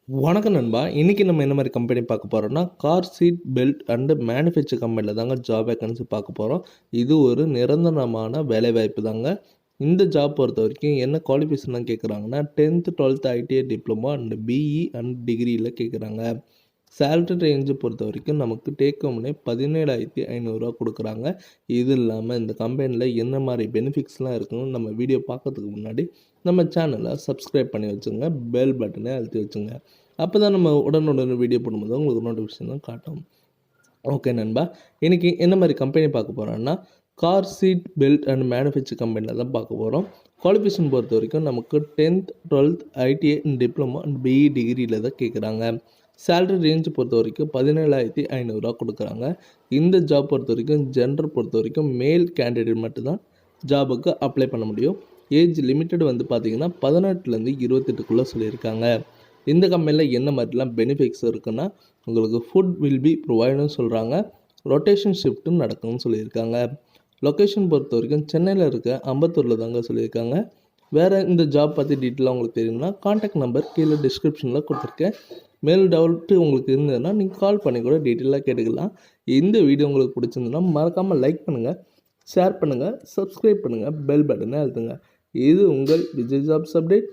வணக்கம் நண்பா. இன்னைக்கு நம்ம என்ன மாரி கம்பெனி பார்க்க போறோம்னா, car seat belt and manufacture கம்பெனில தாங்க ஜாப் வேக்கன்சி பார்க்க போறோம். இது ஒரு நிரந்தரமான வேலைவாய்ப்பு தாங்க. இந்த ஜாப் பொறுத்தவரைக்கும் என்ன குவாலிஃபிகேஷன்லாம் கேட்குறாங்கன்னா, 10th, 12th ITI diploma and BE and டிகிரியில கேட்குறாங்க. சேலரி ரேஞ்சு பொறுத்தவரைக்கும் நமக்கு டேக் ஹோம்னே ரூ. 17,500 குடுக்குறாங்க. இது இல்லாம இந்த கம்பெனில என்ன மாரி பெனிஃபிட்ஸ்லாம் இருக்குன்னு நம்ம வீடியோ பார்க்கறதுக்கு முன்னாடி, நம்ம சேனலை சப்ஸ்கிரைப் பண்ணி வச்சுங்க. பெல் பட்டனை அழுத்தி வச்சுங்க. அப்பதான் நம்ம உடனுக்குடன் வீடியோ போடும்போது உங்களுக்கு நோட்டிஃபிகேஷன் காட்டும். ஓகே நண்பா. இன்னைக்கு என்ன மாரி கம்பெனி பார்க்க போறோம்னா, car seat belt and manufacture கம்பெனில தான் பார்க்க போறோம். குவாலிஃபிகேஷன் பொறுத்தவரைக்கும் நமக்கு 10th, 12th ITI diploma and BE டிகிரியில தான் கேட்குறாங்க. சேலரி ரேஞ்ச் பொறுத்தவரைக்கும் ரூ. 17,500 குடுக்குறாங்க. இந்த ஜாப் பொறுத்தவரைக்கும் ஜெண்டர் பொறுத்தவரைக்கும் மேல் கேண்டிடேட் மட்டும் தான் ஜாபுக்கு அப்ளை பண்ண முடியும். ஏஜ் லிமிட்டட் வந்து பார்த்தீங்கன்னா 18லேருந்து 28க்குள்ள சொல்லியிருக்காங்க. இந்த கம்பெனியில் என்ன மாதிரிலாம் பெனிஃபிட்ஸ் இருக்குன்னா, உங்களுக்கு ஃபுட் வில் பி ப்ரொவைடுன்னு சொல்கிறாங்க. ரொட்டேஷன் ஷிஃப்ட்டும் நடக்கும்னு சொல்லியிருக்காங்க. லொக்கேஷன் பொறுத்த வரைக்கும் சென்னையில் இருக்க அம்பத்தூரில் தாங்க சொல்லியிருக்காங்க. வேறு இந்த ஜாப் பற்றி டீட்டெயிலாக உங்களுக்கு தெரியும்னா கான்டாக்ட் நம்பர் கீழே டிஸ்கிரிப்ஷனில் கொடுத்துருக்கேன். மேல் டவுட்டு உங்களுக்கு இருந்ததுன்னா நீங்கள் கால் பண்ணி கூட டீட்டெயிலாக கேட்டுக்கலாம். இந்த வீடியோ உங்களுக்கு பிடிச்சிருந்ததுன்னா மறக்காமல் லைக் பண்ணுங்கள், ஷேர் பண்ணுங்கள், சப்ஸ்கிரைப் பண்ணுங்கள், பெல் பட்டனை அழுத்துங்க. இது உங்கள் விஜய் ஜாப்ஸ் அப்டேட்.